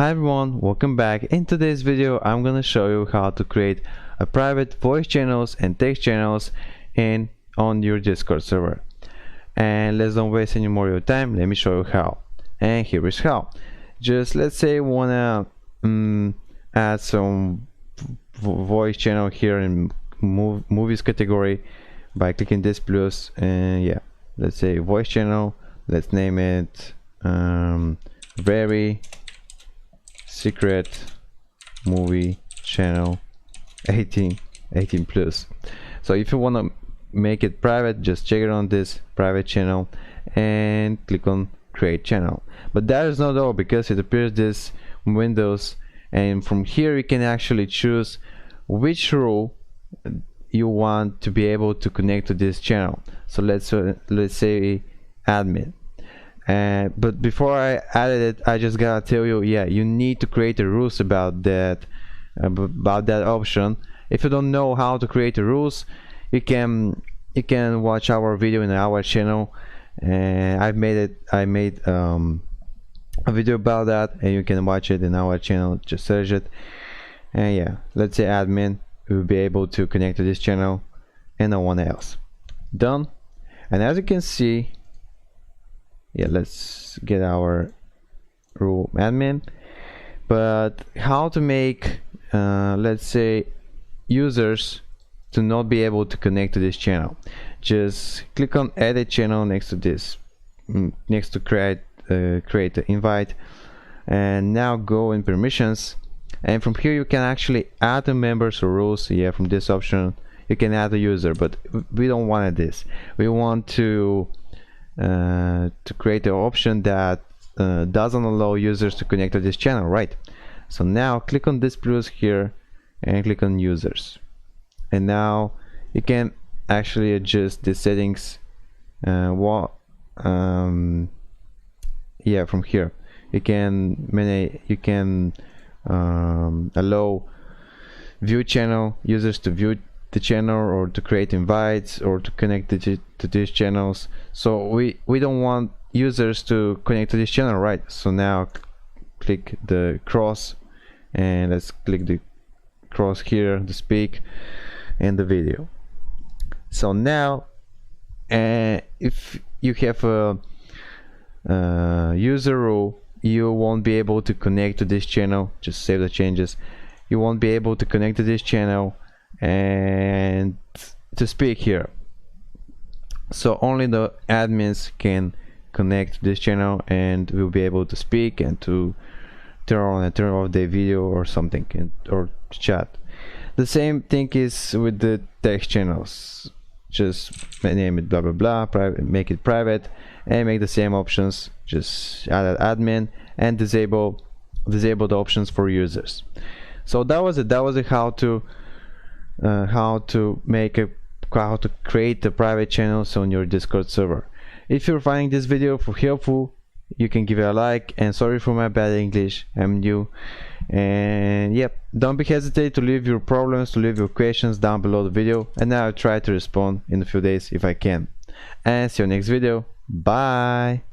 Hi everyone, welcome back. In today's video I'm gonna show you how to create a private voice channels and text channels on your Discord server. And let's don't waste any more of your time, let me show you how. And here is how. Just let's say we wanna add some voice channel here in movies category by clicking this plus, and yeah, let's say voice channel, let's name it very secret movie channel 18 plus. So if you want to make it private, just check it on this private channel and click on create channel. But that is not all, because it appears this windows, and from here you can actually choose which role you want to be able to connect to this channel. So let's say admin. But before I added it, I just gotta tell you, yeah, you need to create the rules about that option. If you don't know how to create the rules, you can watch our video in our channel. I made a video about that, and you can watch it in our channel. Just search it, and yeah, let's say admin will be able to connect to this channel and no one else. Done. And as you can see, yeah, let's get our rule admin. But how to make let's say users to not be able to connect to this channel? Just click on edit channel next to this, next to create the invite, and now go in permissions, and from here you can actually add the members or rules. Yeah, from this option you can add a user, but we don't want this. We want to create an option that doesn't allow users to connect to this channel, right? So now click on this plus here and click on users, and now you can actually adjust the settings. Yeah, from here you can allow view channel users to view the channel, or to create invites, or to connect to these channels. So we don't want users to connect to this channel, right? So now click the cross, and let's click the cross here to speak in the video. So now if you have a user rule, you won't be able to connect to this channel. Just save the changes. You won't be able to connect to this channel and to speak here. So only the admins can connect to this channel and will be able to speak and to turn on and turn off their video or something, or chat. The same thing is with the text channels. Just name it blah blah blah, private, make it private, and make the same options. Just add an admin and disable the options for users. So that was it. That was how to create the private channels on your Discord server. If you're finding this video helpful, you can give it a like, and sorry for my bad English, I'm new. And yep, don't be hesitate to leave your problems, to leave your questions down below the video, and I'll try to respond in a few days if I can. And see you next video. Bye.